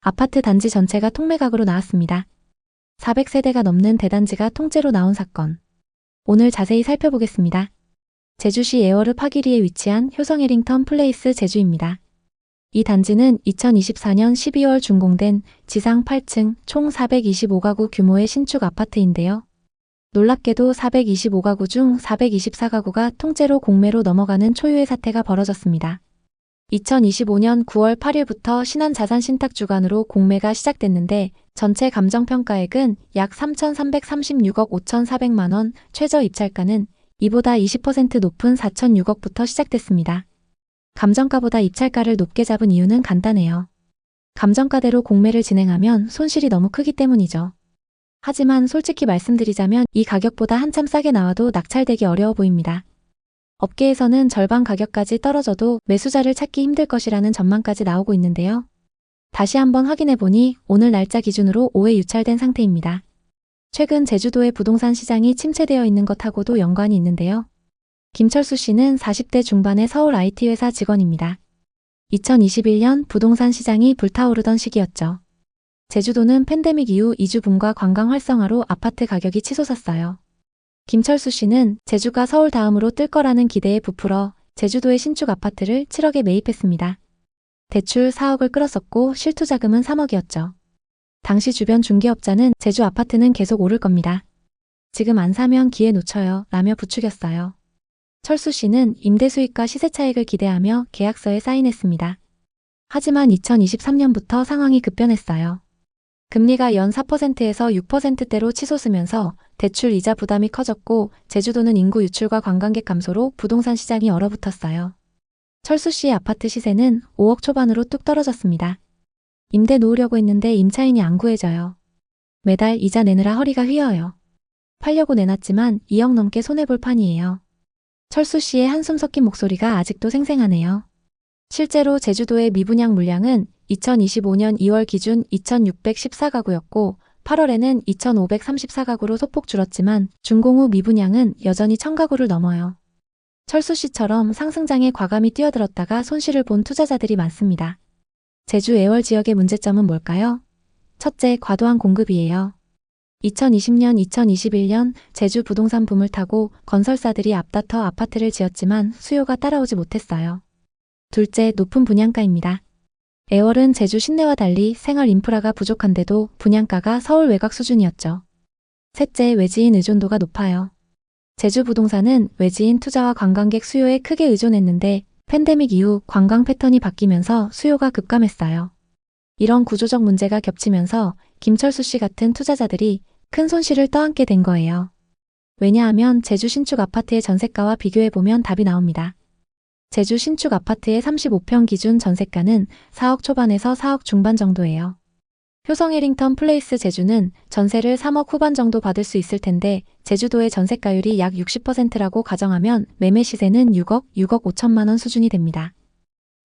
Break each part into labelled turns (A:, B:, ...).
A: 아파트 단지 전체가 통매각으로 나왔습니다. 400세대가 넘는 대단지가 통째로 나온 사건. 오늘 자세히 살펴보겠습니다. 제주시 애월읍 파기리에 위치한 효성 해링턴 플레이스 제주입니다. 이 단지는 2024년 12월 준공된 지상 8층 총 425가구 규모의 신축 아파트인데요. 놀랍게도 425가구 중 424가구가 통째로 공매로 넘어가는 초유의 사태가 벌어졌습니다. 2025년 9월 8일부터 신한자산신탁주관으로 공매가 시작됐는데 전체 감정평가액은 약 3,336억 5,400만 원, 최저 입찰가는 이보다 20% 높은 4,006억부터 시작됐습니다. 감정가보다 입찰가를 높게 잡은 이유는 간단해요. 감정가대로 공매를 진행하면 손실이 너무 크기 때문이죠. 하지만 솔직히 말씀드리자면 이 가격보다 한참 싸게 나와도 낙찰되기 어려워 보입니다. 업계에서는 절반 가격까지 떨어져도 매수자를 찾기 힘들 것이라는 전망까지 나오고 있는데요. 다시 한번 확인해보니 오늘 날짜 기준으로 5회 유찰된 상태입니다. 최근 제주도의 부동산 시장이 침체되어 있는 것하고도 연관이 있는데요. 김철수 씨는 40대 중반의 서울 IT 회사 직원입니다. 2021년 부동산 시장이 불타오르던 시기였죠. 제주도는 팬데믹 이후 이주붐과 관광 활성화로 아파트 가격이 치솟았어요. 김철수 씨는 제주가 서울 다음으로 뜰 거라는 기대에 부풀어 제주도의 신축 아파트를 7억에 매입했습니다. 대출 4억을 끌었었고 실투자금은 3억이었죠. 당시 주변 중개업자는 제주 아파트는 계속 오를 겁니다. 지금 안 사면 기회 놓쳐요 라며 부추겼어요. 철수 씨는 임대 수익과 시세 차익을 기대하며 계약서에 사인했습니다. 하지만 2023년부터 상황이 급변했어요. 금리가 연 4%에서 6%대로 치솟으면서 대출 이자 부담이 커졌고 제주도는 인구 유출과 관광객 감소로 부동산 시장이 얼어붙었어요. 철수 씨의 아파트 시세는 5억 초반으로 뚝 떨어졌습니다. 임대 놓으려고 했는데 임차인이 안 구해져요. 매달 이자 내느라 허리가 휘어요. 팔려고 내놨지만 2억 넘게 손해볼 판이에요. 철수 씨의 한숨 섞인 목소리가 아직도 생생하네요. 실제로 제주도의 미분양 물량은 2025년 2월 기준 2,614가구였고 8월에는 2,534가구로 소폭 줄었지만 준공 후 미분양은 여전히 1,000가구를 넘어요. 철수 씨처럼 상승장에 과감히 뛰어들었다가 손실을 본 투자자들이 많습니다. 제주 애월 지역의 문제점은 뭘까요? 첫째, 과도한 공급이에요. 2020년, 2021년 제주 부동산 붐을 타고 건설사들이 앞다퉈 아파트를 지었지만 수요가 따라오지 못했어요. 둘째, 높은 분양가입니다. 애월은 제주 시내와 달리 생활 인프라가 부족한데도 분양가가 서울 외곽 수준이었죠. 셋째, 외지인 의존도가 높아요. 제주 부동산은 외지인 투자와 관광객 수요에 크게 의존했는데 팬데믹 이후 관광 패턴이 바뀌면서 수요가 급감했어요. 이런 구조적 문제가 겹치면서 김철수 씨 같은 투자자들이 큰 손실을 떠안게 된 거예요. 왜냐하면 제주 신축 아파트의 전세가와 비교해보면 답이 나옵니다. 제주 신축 아파트의 35평 기준 전세가는 4억 초반에서 4억 중반 정도예요. 효성 해링턴 플레이스 제주는 전세를 3억 후반 정도 받을 수 있을 텐데 제주도의 전세가율이 약 60%라고 가정하면 매매 시세는 6억 5천만 원 수준이 됩니다.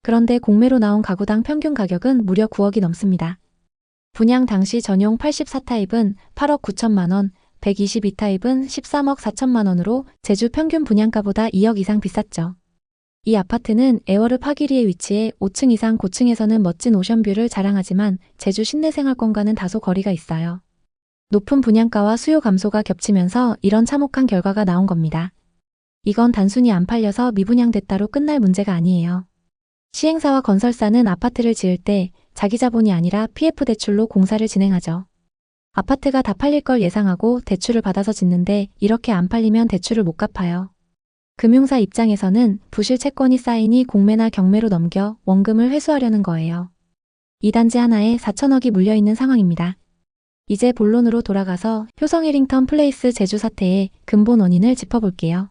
A: 그런데 공매로 나온 가구당 평균 가격은 무려 9억이 넘습니다. 분양 당시 전용 84타입은 8억 9천만 원, 122타입은 13억 4천만 원으로 제주 평균 분양가보다 2억 이상 비쌌죠. 이 아파트는 애월읍 파기리에 위치해 5층 이상 고층에서는 멋진 오션뷰를 자랑하지만 제주 시내 생활권과는 다소 거리가 있어요. 높은 분양가와 수요 감소가 겹치면서 이런 참혹한 결과가 나온 겁니다. 이건 단순히 안 팔려서 미분양됐다로 끝날 문제가 아니에요. 시행사와 건설사는 아파트를 지을 때 자기 자본이 아니라 PF 대출로 공사를 진행하죠. 아파트가 다 팔릴 걸 예상하고 대출을 받아서 짓는데 이렇게 안 팔리면 대출을 못 갚아요. 금융사 입장에서는 부실 채권이 쌓이니 공매나 경매로 넘겨 원금을 회수하려는 거예요. 이 단지 하나에 4천억이 물려있는 상황입니다. 이제 본론으로 돌아가서 효성 해링턴 플레이스 제주 사태의 근본 원인을 짚어볼게요.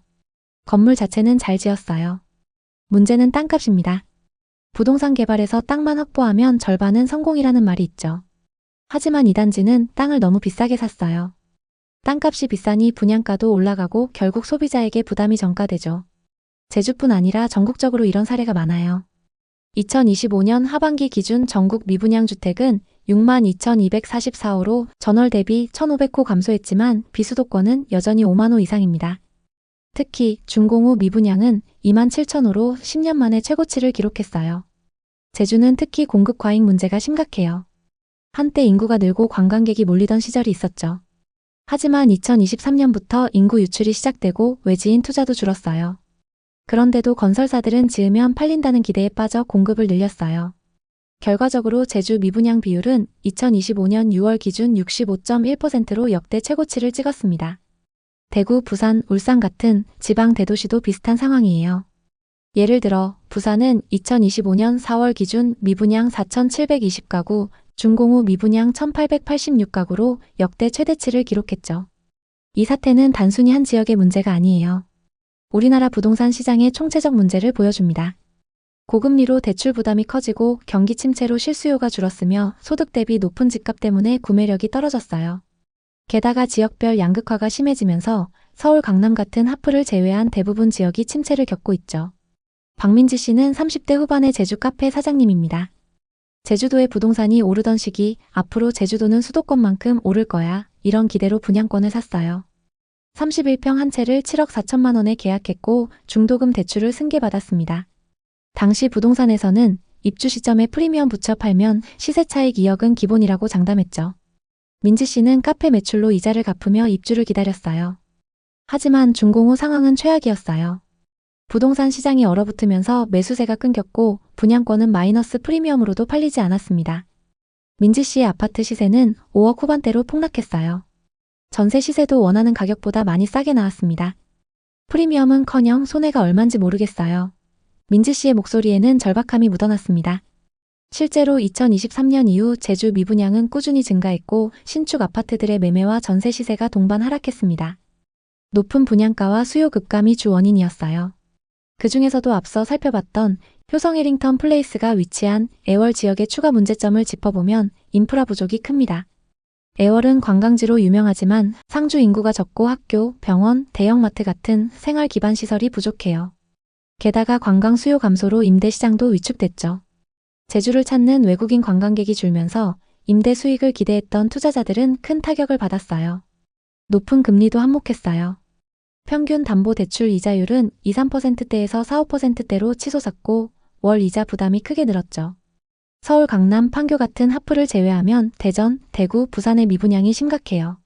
A: 건물 자체는 잘 지었어요. 문제는 땅값입니다. 부동산 개발에서 땅만 확보하면 절반은 성공이라는 말이 있죠. 하지만 이 단지는 땅을 너무 비싸게 샀어요. 땅값이 비싸니 분양가도 올라가고 결국 소비자에게 부담이 전가되죠. 제주뿐 아니라 전국적으로 이런 사례가 많아요. 2025년 하반기 기준 전국 미분양 주택은 62,244호로 전월 대비 1,500호 감소했지만 비수도권은 여전히 5만 호 이상입니다. 특히 준공 후 미분양은 27,000호로 10년 만에 최고치를 기록했어요. 제주는 특히 공급 과잉 문제가 심각해요. 한때 인구가 늘고 관광객이 몰리던 시절이 있었죠. 하지만 2023년부터 인구 유출이 시작되고 외지인 투자도 줄었어요. 그런데도 건설사들은 지으면 팔린다는 기대에 빠져 공급을 늘렸어요. 결과적으로 제주 미분양 비율은 2025년 6월 기준 65.1%로 역대 최고치를 찍었습니다. 대구, 부산, 울산 같은 지방 대도시도 비슷한 상황이에요. 예를 들어 부산은 2025년 4월 기준 미분양 4,720가구, 준공후 미분양 1,886가구로 역대 최대치를 기록했죠. 이 사태는 단순히 한 지역의 문제가 아니에요. 우리나라 부동산 시장의 총체적 문제를 보여줍니다. 고금리로 대출 부담이 커지고 경기 침체로 실수요가 줄었으며 소득 대비 높은 집값 때문에 구매력이 떨어졌어요. 게다가 지역별 양극화가 심해지면서 서울, 강남 같은 하프를 제외한 대부분 지역이 침체를 겪고 있죠. 박민지 씨는 30대 후반의 제주 카페 사장님입니다. 제주도의 부동산이 오르던 시기, 앞으로 제주도는 수도권만큼 오를 거야, 이런 기대로 분양권을 샀어요. 31평 한 채를 7억 4천만 원에 계약했고 중도금 대출을 승계받았습니다. 당시 부동산에서는 입주 시점에 프리미엄 붙여 팔면 시세 차익 2억은 기본이라고 장담했죠. 민지 씨는 카페 매출로 이자를 갚으며 입주를 기다렸어요. 하지만 준공 후 상황은 최악이었어요. 부동산 시장이 얼어붙으면서 매수세가 끊겼고 분양권은 마이너스 프리미엄으로도 팔리지 않았습니다. 민지 씨의 아파트 시세는 5억 후반대로 폭락했어요. 전세 시세도 원하는 가격보다 많이 싸게 나왔습니다. 프리미엄은커녕 손해가 얼만지 모르겠어요. 민지 씨의 목소리에는 절박함이 묻어났습니다. 실제로 2023년 이후 제주 미분양은 꾸준히 증가했고 신축 아파트들의 매매와 전세 시세가 동반 하락했습니다. 높은 분양가와 수요 급감이 주 원인이었어요. 그 중에서도 앞서 살펴봤던 효성 해링턴 플레이스가 위치한 애월 지역의 추가 문제점을 짚어보면 인프라 부족이 큽니다. 애월은 관광지로 유명하지만 상주 인구가 적고 학교, 병원, 대형마트 같은 생활 기반 시설이 부족해요. 게다가 관광 수요 감소로 임대 시장도 위축됐죠. 제주를 찾는 외국인 관광객이 줄면서 임대 수익을 기대했던 투자자들은 큰 타격을 받았어요. 높은 금리도 한몫했어요. 평균 담보대출 이자율은 2~3%대에서 4~5%대로 치솟았고 월 이자 부담이 크게 늘었죠. 서울, 강남, 판교 같은 하프를 제외하면 대전, 대구, 부산의 미분양이 심각해요.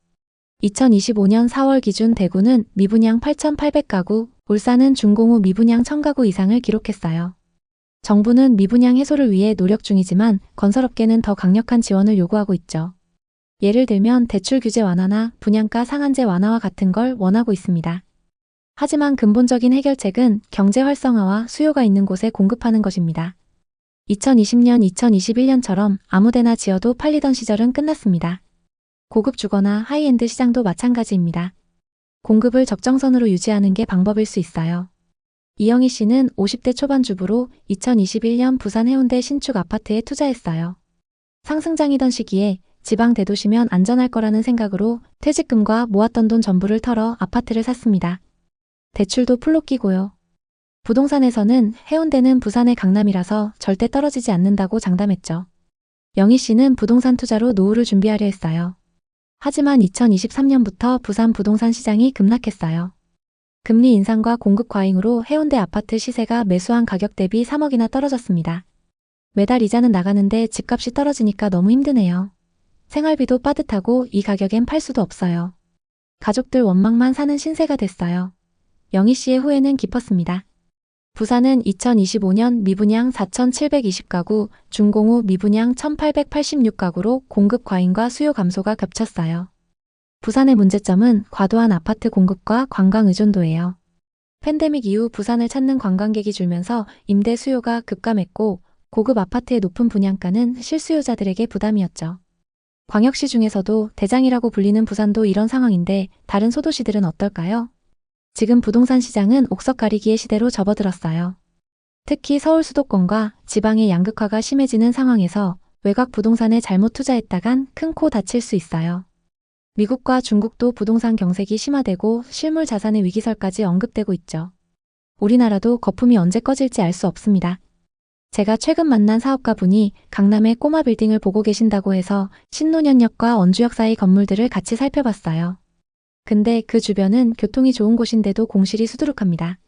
A: 2025년 4월 기준 대구는 미분양 8,800가구, 울산은 준공 후 미분양 1,000가구 이상을 기록했어요. 정부는 미분양 해소를 위해 노력 중이지만 건설업계는 더 강력한 지원을 요구하고 있죠. 예를 들면 대출 규제 완화나 분양가 상한제 완화와 같은 걸 원하고 있습니다. 하지만 근본적인 해결책은 경제 활성화와 수요가 있는 곳에 공급하는 것입니다. 2020년, 2021년처럼 아무데나 지어도 팔리던 시절은 끝났습니다. 고급 주거나 하이엔드 시장도 마찬가지입니다. 공급을 적정선으로 유지하는 게 방법일 수 있어요. 이영희 씨는 50대 초반 주부로 2021년 부산 해운대 신축 아파트에 투자했어요. 상승장이던 시기에 지방 대도시면 안전할 거라는 생각으로 퇴직금과 모았던 돈 전부를 털어 아파트를 샀습니다. 대출도 풀로 끼고요. 부동산에서는 해운대는 부산의 강남이라서 절대 떨어지지 않는다고 장담했죠. 영희 씨는 부동산 투자로 노후를 준비하려 했어요. 하지만 2023년부터 부산 부동산 시장이 급락했어요. 금리 인상과 공급 과잉으로 해운대 아파트 시세가 매수한 가격 대비 3억이나 떨어졌습니다. 매달 이자는 나가는데 집값이 떨어지니까 너무 힘드네요. 생활비도 빠듯하고 이 가격엔 팔 수도 없어요. 가족들 원망만 사는 신세가 됐어요. 영희 씨의 후회는 깊었습니다. 부산은 2025년 미분양 4,720가구, 준공 후 미분양 1,886가구로 공급 과잉과 수요 감소가 겹쳤어요. 부산의 문제점은 과도한 아파트 공급과 관광 의존도예요. 팬데믹 이후 부산을 찾는 관광객이 줄면서 임대 수요가 급감했고 고급 아파트의 높은 분양가는 실수요자들에게 부담이었죠. 광역시 중에서도 대장이라고 불리는 부산도 이런 상황인데 다른 소도시들은 어떨까요? 지금 부동산 시장은 옥석 가리기의 시대로 접어들었어요. 특히 서울 수도권과 지방의 양극화가 심해지는 상황에서 외곽 부동산에 잘못 투자했다간 큰 코 다칠 수 있어요. 미국과 중국도 부동산 경색이 심화되고 실물 자산의 위기설까지 언급되고 있죠. 우리나라도 거품이 언제 꺼질지 알 수 없습니다. 제가 최근 만난 사업가분이 강남의 꼬마 빌딩을 보고 계신다고 해서 신논현역과 언주역 사이 건물들을 같이 살펴봤어요. 근데 그 주변은 교통이 좋은 곳인데도 공실이 수두룩합니다.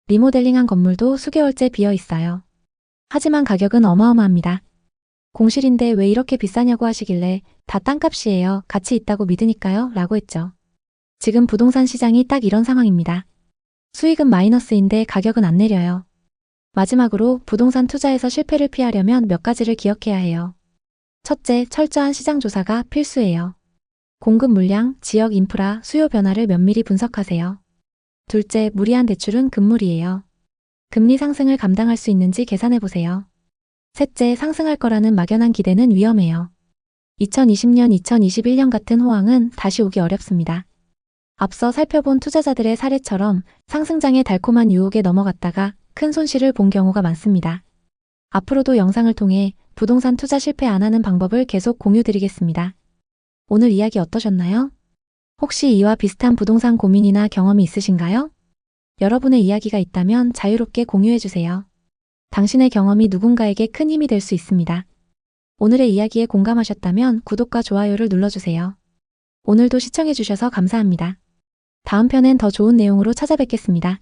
A: 리모델링한 건물도 수개월째 비어 있어요. 하지만 가격은 어마어마합니다. 공실인데 왜 이렇게 비싸냐고 하시길래 다 땅값이에요. 가치 있다고 믿으니까요. 라고 했죠. 지금 부동산 시장이 딱 이런 상황입니다. 수익은 마이너스인데 가격은 안 내려요. 마지막으로 부동산 투자에서 실패를 피하려면 몇 가지를 기억해야 해요. 첫째, 철저한 시장 조사가 필수예요. 공급 물량, 지역 인프라, 수요 변화를 면밀히 분석하세요. 둘째, 무리한 대출은 금물이에요. 금리 상승을 감당할 수 있는지 계산해보세요. 셋째, 상승할 거라는 막연한 기대는 위험해요. 2020년, 2021년 같은 호황은 다시 오기 어렵습니다. 앞서 살펴본 투자자들의 사례처럼 상승장의 달콤한 유혹에 넘어갔다가 큰 손실을 본 경우가 많습니다. 앞으로도 영상을 통해 부동산 투자 실패 안 하는 방법을 계속 공유드리겠습니다. 오늘 이야기 어떠셨나요? 혹시 이와 비슷한 부동산 고민이나 경험이 있으신가요? 여러분의 이야기가 있다면 자유롭게 공유해주세요. 당신의 경험이 누군가에게 큰 힘이 될 수 있습니다. 오늘의 이야기에 공감하셨다면 구독과 좋아요를 눌러주세요. 오늘도 시청해주셔서 감사합니다. 다음 편엔 더 좋은 내용으로 찾아뵙겠습니다.